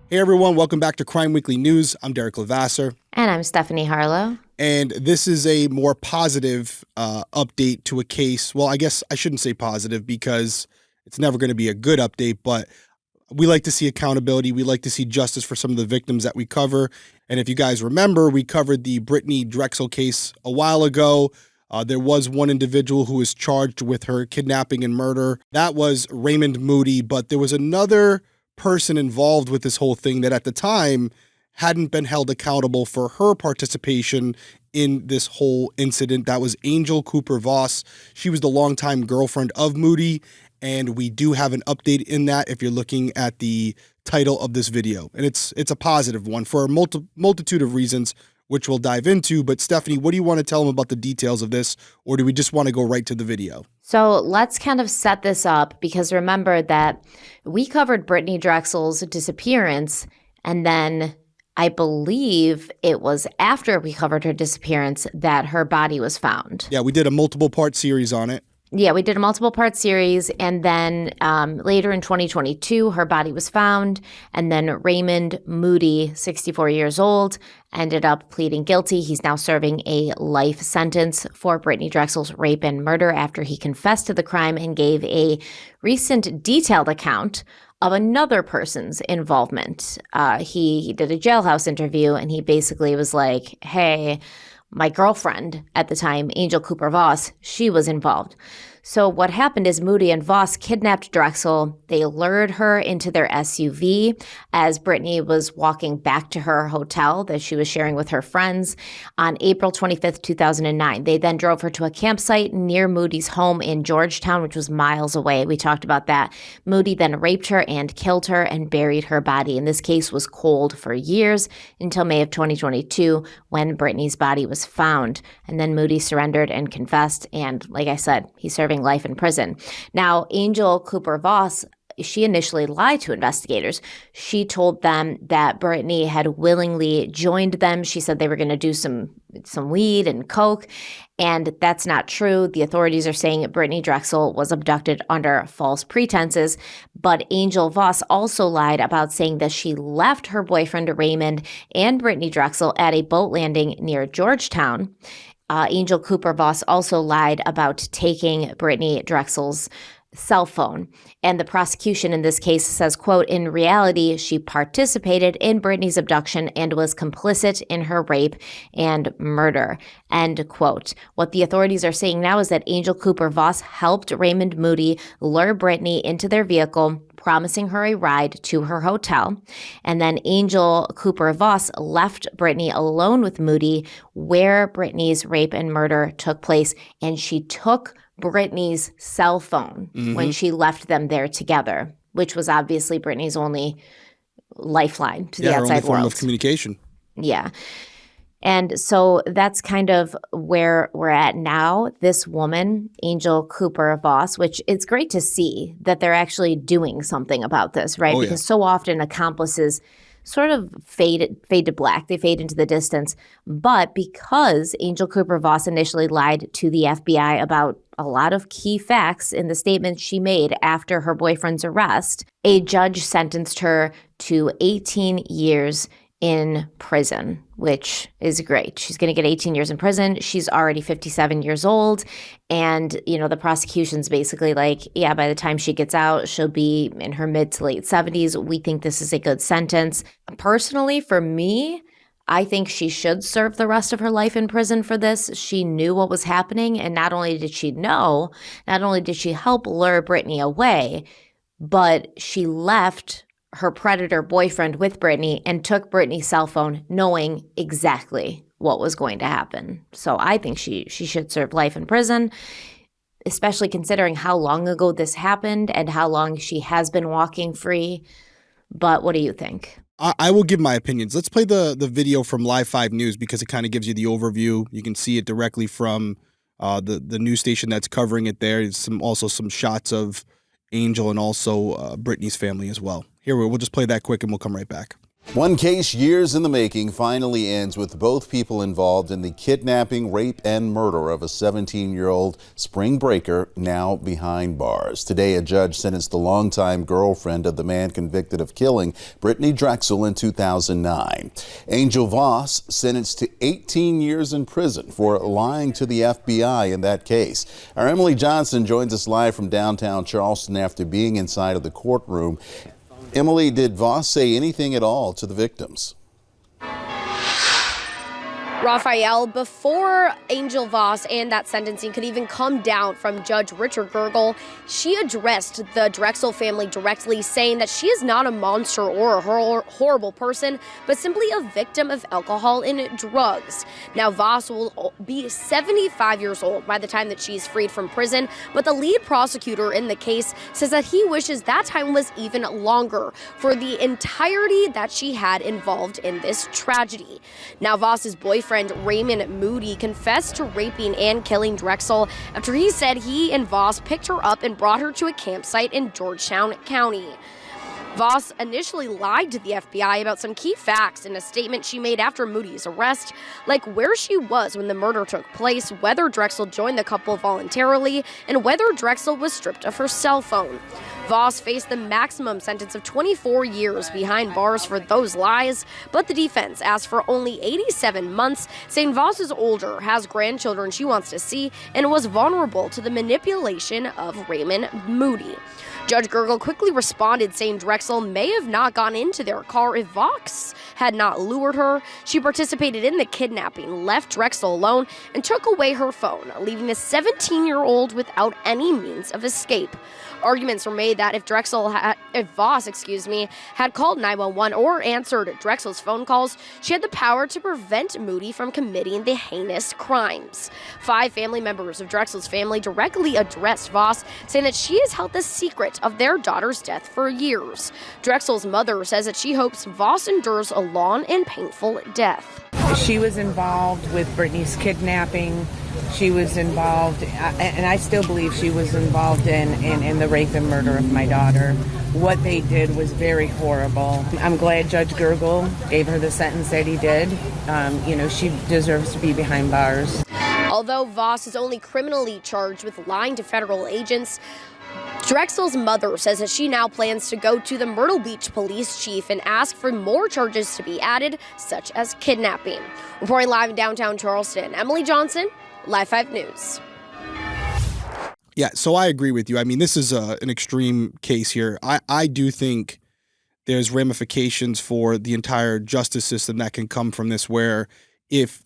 Hey everyone, welcome back to Crime Weekly News. I'm Derek Levasseur. And I'm Stephanie Harlow. And this is a more positive update to a case. Well, I guess I shouldn't say positive because it's never going to be a good update, but we like to see accountability. We like to see justice for some of the victims that we cover. And if you guys remember, we covered the Brittanee Drexel case a while ago. There was one individual who was charged with her kidnapping and murder. That was Raymond Moody, but there was another person involved with this whole thing that at the time hadn't been held accountable for her participation in this whole incident. That was Angel Cooper Vause. She was the longtime girlfriend of Moody, and we do have an update in that if you're looking at the title of this video. And it's a positive one for a multitude of reasons, which we'll dive into. But Stephanie, what do you want to tell them about the details of this, or do we just want to go right to the video? So let's kind of set this up, because remember that we covered Brittanee Drexel's disappearance, and then I believe it was after we covered her disappearance that her body was found. Yeah, we did a multiple part series on it. Yeah, we did a multiple part series, and then later in 2022, her body was found, and then Raymond Moody, 64 years old, ended up pleading guilty. He's now serving a life sentence for Brittanee Drexel's rape and murder after he confessed to the crime and gave a recent detailed account of another person's involvement. He did a jailhouse interview, and he basically was like, hey, my girlfriend at the time, Angel Cooper Vause, she was involved. So what happened is Moody and Voss kidnapped Drexel. They lured her into their SUV as Brittanee was walking back to her hotel that she was sharing with her friends on April 25th, 2009. They then drove her to a campsite near Moody's home in Georgetown, which was miles away. We talked about that. Moody then raped her and killed her and buried her body. And this case was cold for years until May of 2022 when Brittanee's body was found. And then Moody surrendered and confessed. And like I said, he's serving life in prison. Now, Angel Cooper Vause, she initially lied to investigators. She told them that Brittanee had willingly joined them. She said they were going to do some weed and coke, and that's not true. The authorities are saying Brittanee Drexel was abducted under false pretenses, but Angel Voss also lied about saying that she left her boyfriend Raymond and Brittanee Drexel at a boat landing near Georgetown. Angel Cooper Vause also lied about taking Brittanee Drexel's cell phone. And the prosecution in this case says, quote, in reality, she participated in Brittanee's abduction and was complicit in her rape and murder, end quote. What the authorities are saying now is that Angel Cooper Vause helped Raymond Moody lure Brittanee into their vehicle, promising her a ride to her hotel. And then Angel Cooper Vause left Brittanee alone with Moody where Brittanee's rape and murder took place. And she took Brittanee's cell phone when she left them there together, which was obviously Brittanee's only lifeline to the outside her only form world. of communication. Yeah. And so that's kind of where we're at now. This woman, Angel Cooper Vause, which it's great to see that they're actually doing something about this, right? Because so often accomplices sort of fade to black. They fade into the distance. But because Angel Cooper Vause initially lied to the FBI about a lot of key facts in the statements she made after her boyfriend's arrest, a judge sentenced her to 18 years in prison, which is great. She's going to get 18 years in prison. She's already 57 years old. And, you know, the prosecution's basically like, yeah, by the time she gets out, she'll be in her mid to late 70s. We think this is a good sentence. Personally, for me, I think she should serve the rest of her life in prison for this. She knew what was happening. And not only did she know, not only did she help lure Brittanee away, but she left her predator boyfriend with Brittanee and took Brittanee's cell phone knowing exactly what was going to happen. So I think she should serve life in prison, especially considering how long ago this happened and how long she has been walking free. But what do you think? I will give my opinions. Let's play the video from Live 5 News because it kind of gives you the overview. You can see it directly from the news station that's covering it there. There's also some shots of Angel and also Brittanee's family as well. Here, we'll just play that quick and we'll come right back. One case years in the making finally ends with both people involved in the kidnapping, rape, and murder of a 17-year-old spring breaker now behind bars. Today, a judge sentenced the longtime girlfriend of the man convicted of killing Brittanee Drexel in 2009. Angel Voss sentenced to 18 years in prison for lying to the FBI in that case. Our Emily Johnson joins us live from downtown Charleston after being inside of the courtroom. Emily, did Voss say anything at all to the victims? Raphael, before Angel Voss and that sentencing could even come down from Judge Richard Gergel, she addressed the Drexel family directly, saying that she is not a monster or a horrible person, but simply a victim of alcohol and drugs. Now, Voss will be 75 years old by the time that she's freed from prison, but the lead prosecutor in the case says that he wishes that time was even longer for the entirety that she had involved in this tragedy. Now, Voss's boyfriend, Raymond Moody, confessed to raping and killing Drexel after he said he and Voss picked her up and brought her to a campsite in Georgetown County. Voss initially lied to the FBI about some key facts in a statement she made after Moody's arrest, like where she was when the murder took place, whether Drexel joined the couple voluntarily, and whether Drexel was stripped of her cell phone. Voss faced the maximum sentence of 24 years behind bars for those lies, but the defense asked for only 87 months, saying Voss is older, has grandchildren she wants to see, and was vulnerable to the manipulation of Raymond Moody. Judge Gergel quickly responded, saying Drexel may have not gone into their car if Voss had not lured her. She participated in the kidnapping, left Drexel alone, and took away her phone, leaving the 17-year-old without any means of escape. Arguments were made that if Voss had called 911 or answered Drexel's phone calls, she had the power to prevent Moody from committing the heinous crimes. 5 family members of Drexel's family directly addressed Voss, saying that she has held the secret of their daughter's death for years. Drexel's mother says that she hopes Voss endures a long and painful death. She was involved with Brittanee's kidnapping. She was involved, and I still believe she was involved in the rape and murder of my daughter. What they did was very horrible. I'm glad Judge Gergel gave her the sentence that he did. She deserves to be behind bars. Although Voss is only criminally charged with lying to federal agents, Drexel's mother says that she now plans to go to the Myrtle Beach police chief and ask for more charges to be added, such as kidnapping. Reporting live in downtown Charleston, Emily Johnson, Live 5 News. Yeah, so I agree with you. I mean, this is an extreme case here. I do think there's ramifications for the entire justice system that can come from this, where if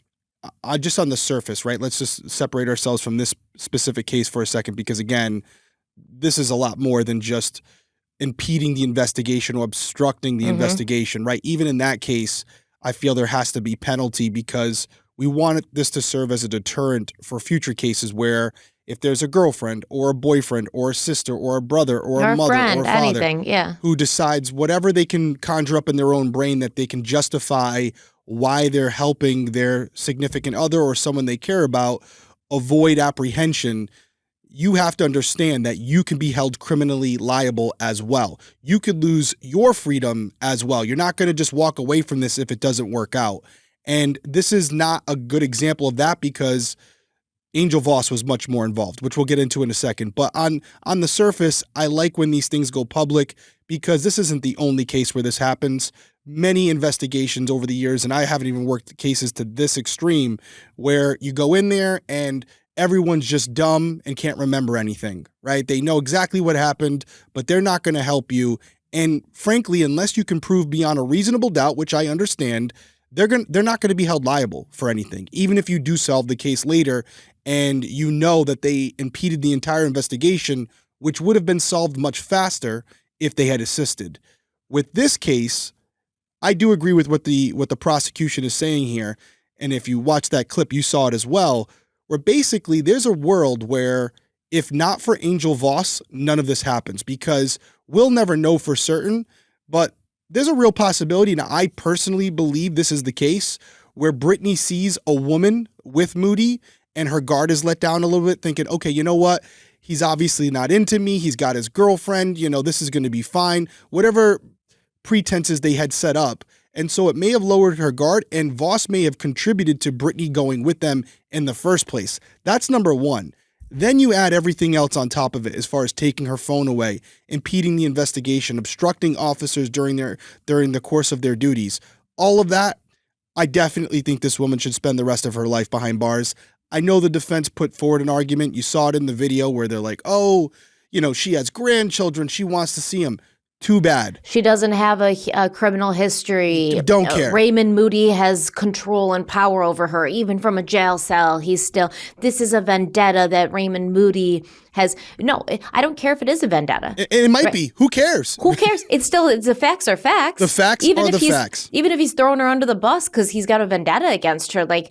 just on the surface, right, let's just separate ourselves from this specific case for a second, because again, this is a lot more than just impeding the investigation or obstructing the investigation, right? Even in that case, I feel there has to be penalty, because we want this to serve as a deterrent for future cases where if there's a girlfriend or a boyfriend or a sister or a brother or a mother friend, or a father anything, who decides whatever they can conjure up in their own brain that they can justify why they're helping their significant other or someone they care about avoid apprehension, you have to understand that you can be held criminally liable as well. You could lose your freedom as well. You're not going to just walk away from this if it doesn't work out. And this is not a good example of that, because Angel Voss was much more involved, which we'll get into in a second. But on the surface, I like when these things go public, because this isn't the only case where this happens. Many investigations over the years, and I haven't even worked cases to this extreme, where you go in there and everyone's just dumb and can't remember anything, right? They know exactly what happened, but they're not going to help you. And frankly, unless you can prove beyond a reasonable doubt, which I understand, they're not going to be held liable for anything, even if you do solve the case later and you know that they impeded the entire investigation, which would have been solved much faster if they had assisted. With this case, I do agree with what the prosecution is saying here. And if you watch that clip, you saw it as well, where basically there's a world where if not for Angel Voss, none of this happens, because we'll never know for certain, but there's a real possibility, and I personally believe this is the case, where Brittanee sees a woman with Moody and her guard is let down a little bit, thinking, okay, you know what? He's obviously not into me. He's got his girlfriend. This is going to be fine. Whatever pretenses they had set up. And so it may have lowered her guard, and Voss may have contributed to Brittanee going with them in the first place. That's number one. Then you add everything else on top of it as far as taking her phone away, impeding the investigation, obstructing officers during the course of their duties. All of that, I definitely think this woman should spend the rest of her life behind bars. I know the defense put forward an argument. You saw it in the video where they're like, oh, she has grandchildren. She wants to see them. Too bad. She doesn't have a criminal history. Don't care. Raymond Moody has control and power over her, even from a jail cell. This is a vendetta that Raymond Moody has. No, I don't care if it is a vendetta. It might be. Who cares? Who cares? The facts are facts. The facts are the facts. Even if he's throwing her under the bus because he's got a vendetta against her, like,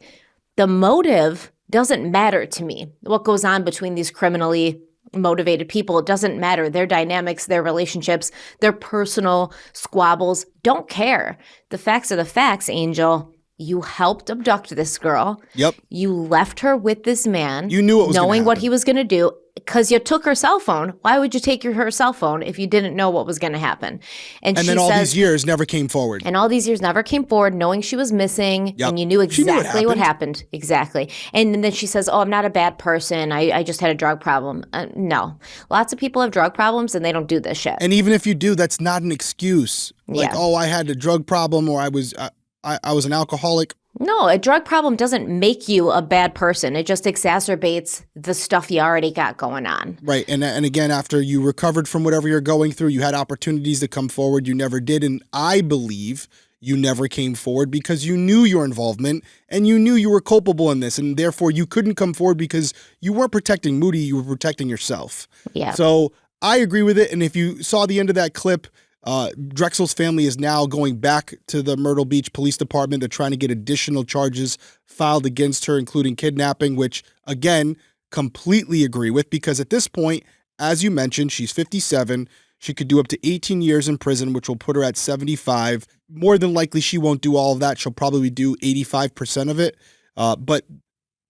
the motive doesn't matter to me. What goes on between these criminally motivated people, it doesn't matter. Their dynamics, their relationships, their personal squabbles, don't care. The facts are the facts, Angel. You helped abduct this girl. Yep. You left her with this man. You knew it was knowing what happen. he was going to do because you took her cell phone. Why would you take her cell phone if you didn't know what was going to happen? And then all these years never came forward. And all these years never came forward, knowing she was missing, Yep. and you knew exactly what happened. happened. Exactly. And then she says, oh, I'm not a bad person. I just had a drug problem. No. Lots of people have drug problems, and they don't do this shit. And even if you do, that's not an excuse. Like, Yeah. oh, I had a drug problem, or I was an alcoholic. No, a drug problem doesn't make you a bad person. It just exacerbates the stuff you already got going on. Right. And again, after you recovered from whatever you're going through, you had opportunities to come forward. You never did. And I believe you never came forward because you knew your involvement and you knew you were culpable in this. And therefore, you couldn't come forward because you weren't protecting Moody. You were protecting yourself. Yeah. So I agree with it. And if you saw the end of that clip, Drexel's family is now going back to the Myrtle Beach Police Department. They're trying to get additional charges filed against her, including kidnapping, which, again, completely agree with because at this point, as you mentioned, she's 57. She could do up to 18 years in prison, which will put her at 75. More than likely, she won't do all of that. She'll probably do 85% of it. But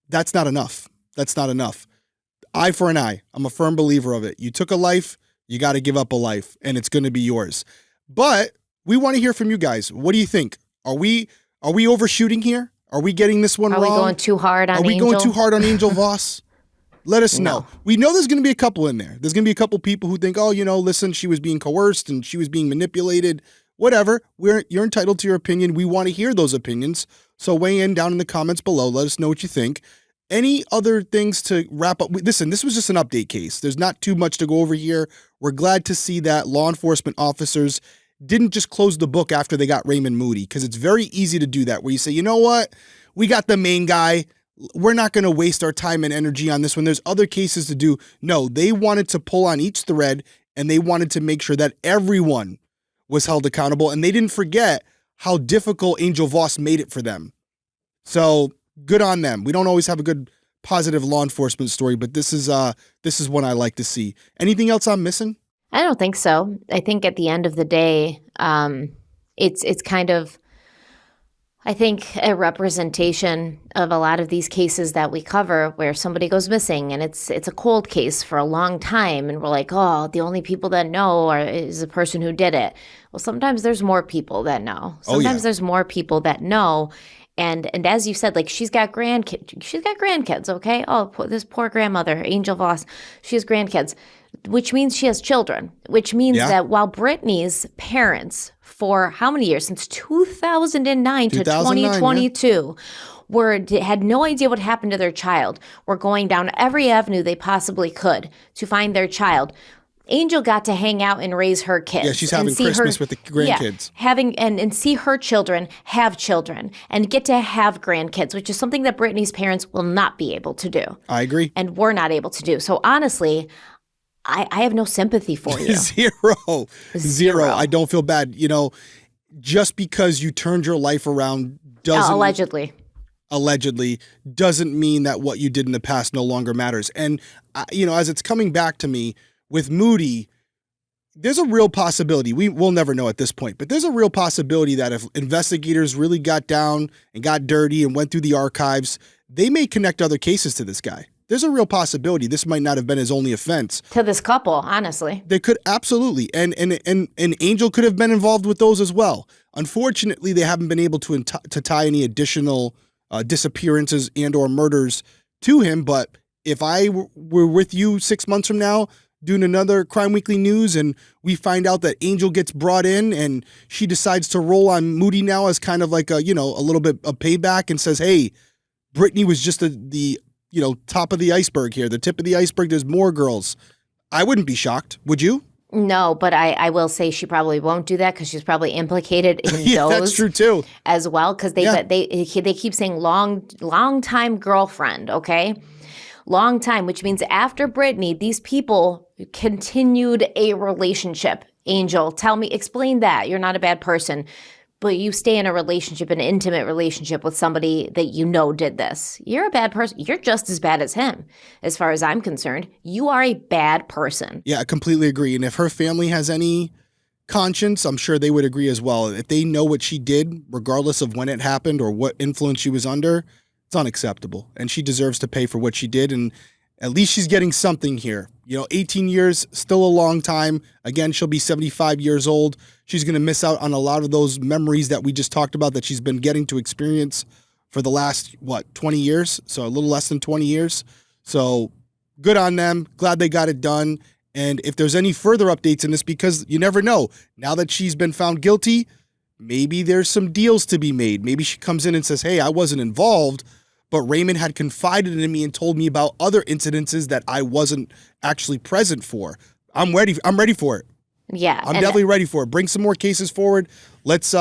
that's not enough. That's not enough. Eye for an eye. I'm a firm believer of it. You took a life. You got to give up a life, and it's going to be yours. But we want to hear from you guys. What do you think? Are we overshooting here? Are we getting this one wrong? Are we going too hard on Angel? Are we going too hard on Angel Voss? Let us know. We know there's going to be a couple in there. There's going to be a couple people who think, oh, listen, she was being coerced and she was being manipulated. Whatever. You're entitled to your opinion. We want to hear those opinions. So weigh in down in the comments below. Let us know what you think. Any other things to wrap up? Listen, this was just an update case. There's not too much to go over here. We're glad to see that law enforcement officers didn't just close the book after they got Raymond Moody, because it's very easy to do that, where you say, you know what? We got the main guy. We're not going to waste our time and energy on this one. There's other cases to do. No, they wanted to pull on each thread, and they wanted to make sure that everyone was held accountable, and they didn't forget how difficult Angel Voss made it for them. So good on them. We don't always have a good positive law enforcement story, but this is one I like to see. Anything else I'm missing? I don't think so. I think at the end of the day, it's kind of, I think, a representation of a lot of these cases that we cover where somebody goes missing and it's a cold case for a long time, and we're like, oh, the only people that know is the person who did it. Well, sometimes there's more people that know. Sometimes there's more people that know. And as you said, like, she's got grandkids, okay? Oh, this poor grandmother, Angel Voss, she has grandkids, which means she has children, which means that while Brittanee's parents, for how many years, since 2009 to 2022, had no idea what happened to their child, were going down every avenue they possibly could to find their child. Angel got to hang out and raise her kids. Yeah, she's having Christmas with the grandkids. Yeah, and see her children have children and get to have grandkids, which is something that Brittanee's parents will not be able to do. I agree. And we're not able to do. So honestly, I have no sympathy for you. Zero. I don't feel bad. Just because you turned your life around doesn't... Allegedly doesn't mean that what you did in the past no longer matters. And, as it's coming back to me, with Moody, there's a real possibility, we'll never know at this point, but there's a real possibility that if investigators really got down and got dirty and went through the archives, they may connect other cases to this guy. there's a real possibility this might not have been his only offense. To this couple, honestly. They could absolutely, and Angel could have been involved with those as well. Unfortunately, they haven't been able to tie any additional disappearances and or murders to him. But if I were with you 6 months from now doing another Crime Weekly News and we find out that Angel gets brought in and she decides to roll on Moody now as kind of like a little bit of payback and says, hey, Brittanee was just the top of the iceberg here, the tip of the iceberg. There's more girls. I wouldn't be shocked. Would you? No, but I will say she probably won't do that because she's probably implicated in Yeah, those. that's true too. As well, because they keep saying long time girlfriend. Okay, long time, which means after Brittanee, these people continued a relationship. Angel, explain that. You're not a bad person, but you stay in a relationship, an intimate relationship with somebody that you know did this. You're a bad person. You're just as bad as him, as far as I'm concerned. You are a bad person. Yeah, I completely agree. And if her family has any conscience, I'm sure they would agree as well. If they know what she did, regardless of when it happened or what influence she was under, it's unacceptable. And she deserves to pay for what she did. And at least she's getting something here. 18 years, still a long time. Again, she'll be 75 years old. She's going to miss out on a lot of those memories that we just talked about that she's been getting to experience for the last, 20 years? So a little less than 20 years. So good on them. Glad they got it done. And if there's any further updates in this, because you never know, now that she's been found guilty, maybe there's some deals to be made. Maybe she comes in and says, hey, I wasn't involved, but Raymond had confided in me and told me about other incidences that I wasn't actually present for. I'm ready for it. Yeah. I'm definitely ready for it. Bring some more cases forward. Let's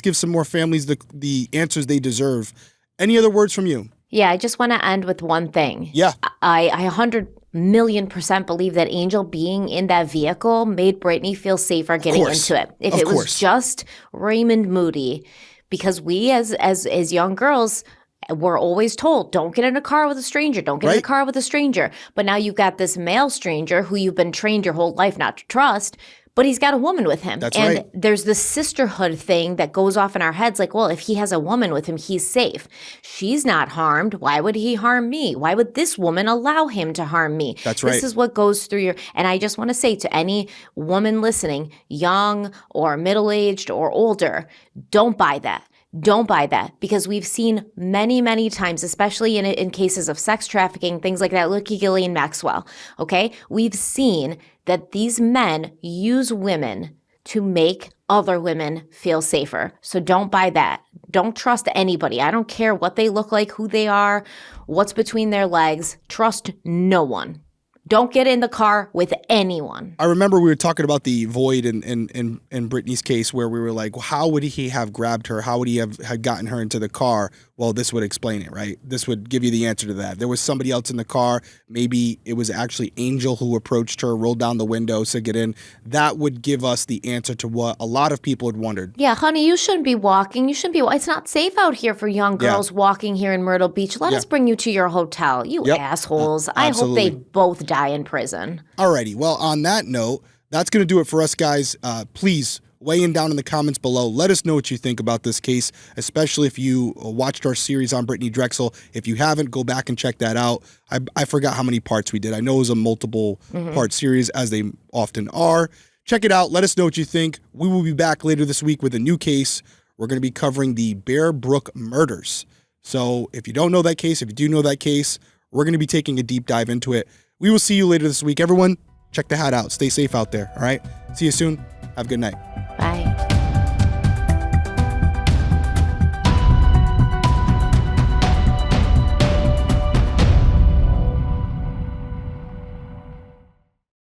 give some more families the answers they deserve. Any other words from you? Yeah, I just want to end with one thing. Yeah. I 100,000,000% believe that Angel being in that vehicle made Brittanee feel safer getting into it. If it was just Raymond Moody, because we as young girls, we're always told, don't get in a car with a stranger. Don't get in a car with a stranger. But now you've got this male stranger who you've been trained your whole life not to trust, but he's got a woman with him. That's and right. There's this sisterhood thing that goes off in our heads like, well, if he has a woman with him, he's safe. She's not harmed. Why would he harm me? Why would this woman allow him to harm me? That's right. This is what goes through your, and I just want to say to any woman listening, young or middle-aged or older, don't buy that. Don't buy that, because we've seen many, many times, especially in cases of sex trafficking, things like that. Look at Ghislaine Maxwell, okay? We've seen that these men use women to make other women feel safer. So don't buy that. Don't trust anybody. I don't care what they look like, who they are, what's between their legs. Trust no one. Don't get in the car with anyone. I remember we were talking about the void in Brittanee's case where we were like, well, how would he have grabbed her? How would he have gotten her into the car? Well, this would explain it, right? This would give you the answer to that. There was somebody else in the car. Maybe it was actually Angel who approached her, rolled down the window, said get in. That would give us the answer to what a lot of people had wondered. Yeah, honey, you shouldn't be walking. You shouldn't be. It's not safe out here for young girls walking here in Myrtle Beach. Let us bring you to your hotel. You assholes. I hope they both die in prison. Alrighty. Well, on that note, that's going to do it for us, guys. Please weigh in down in the comments below. Let us know what you think about this case, especially if you watched our series on Brittanee Drexel. If you haven't, go back and check that out. I forgot how many parts we did. I know it was a multiple part series, as they often are. Check it out. Let us know what you think. We will be back later this week with a new case. We're going to be covering the Bear Brook murders. So if you don't know that case, if you do know that case, we're going to be taking a deep dive into it. We will see you later this week. Everyone, check the hat out. Stay safe out there, all right? See you soon. Have a good night. Bye.